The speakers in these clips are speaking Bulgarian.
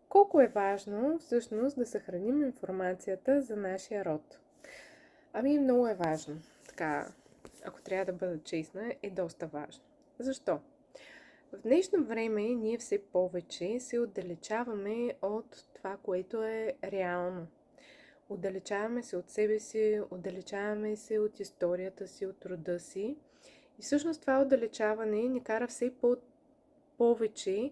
Колко е важно всъщност да съхраним информацията за нашия род? Ами много е важно. Така, ако трябва да бъда честна, е доста важно. Защо? В днешно време ние все повече се отдалечаваме от това, което е реално. Отдалечаваме се от себе си, отдалечаваме се от историята си, от рода си. И всъщност това отдалечаване ни кара все повече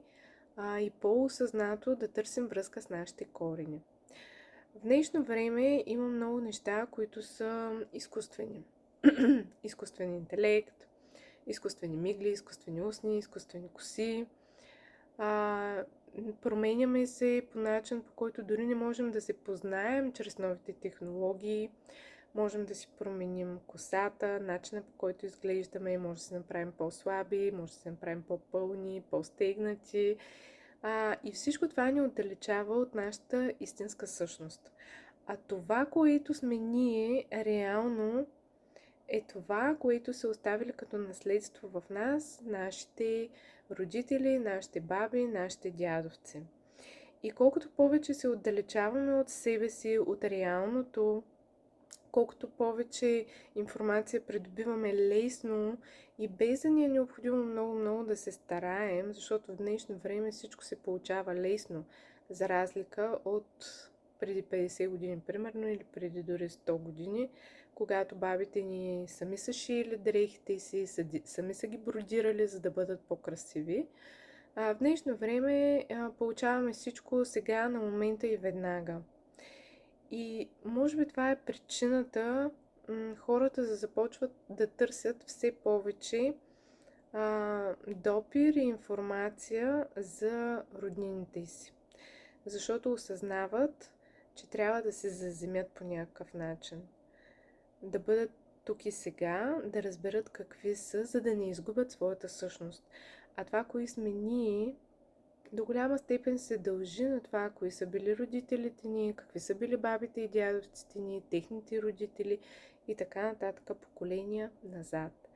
и по-осъзнато да търсим връзка с нашите корени. В днешно време има много неща, които са изкуствени. Изкуствен интелект, изкуствени мигли, изкуствени устни, изкуствени коси. А, Променяме се по начин, по който дори не можем да се познаем чрез новите технологии. Можем да си променим косата, начина по който изглеждаме, може да се направим по-слаби, може да се направим по-пълни, по-стегнати. И всичко това ни отдалечава от нашата истинска същност. А това, което сме ние, реално е това, което са оставили като наследство в нас, нашите родители, нашите баби, нашите дядовци. И колкото повече се отдалечаваме от себе си, от реалното, колкото повече информация придобиваме лесно и без да ни е необходимо много да се стараем, защото в днешно време всичко се получава лесно, за разлика от преди 50 години, примерно, или преди дори 100 години, когато бабите ни сами са шили дрехите си, сами са ги бродирали, за да бъдат по-красиви. В днешно време получаваме всичко сега, на момента и веднага. И може би това е причината хората да започват да търсят все повече допир и информация за роднините си. Защото осъзнават, че трябва да се заземят по някакъв начин. Да бъдат тук и сега, да разберат какви са, за да не изгубят своята същност. А това, кои сме ние, до голяма степен се дължи на това, кои са били родителите ни, какви са били бабите и дядовците ни, техните родители и така нататък поколения назад.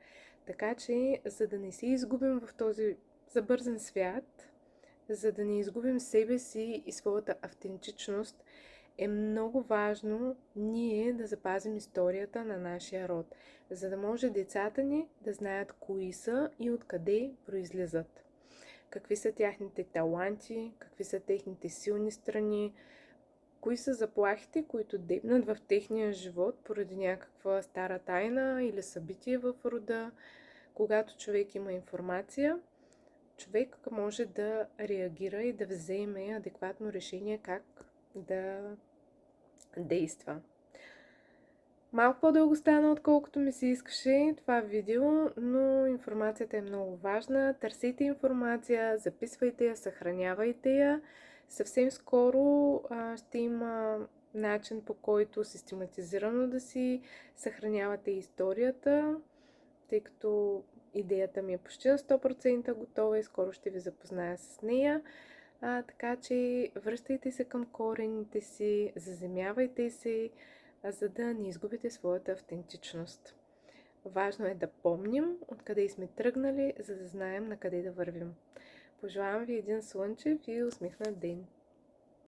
Така че, за да не се изгубим в този забързан свят, за да не изгубим себе си и своята автентичност, е много важно ние да запазим историята на нашия род, за да може децата ни да знаят кои са и откъде произлизат. Какви са тяхните таланти, какви са техните силни страни, кои са заплахите, които дебнат в техния живот поради някаква стара тайна или събитие в рода. Когато човек има информация, човек може да реагира и да вземе адекватно решение как да действа. Малко по-дълго стана, отколкото ми се искаше това видео, но информацията е много важна. Търсете информация, записвайте я, съхранявайте я. Съвсем скоро ще има начин, по който систематизирано да си съхранявате историята, тъй като идеята ми е почти на 100% готова и скоро ще ви запозная с нея. Така че връщайте се към корените си, заземявайте се, за да не изгубите своята автентичност. Важно е да помним откъде сме тръгнали, за да знаем на къде да вървим. Пожелавам ви един слънчев и усмихнат ден!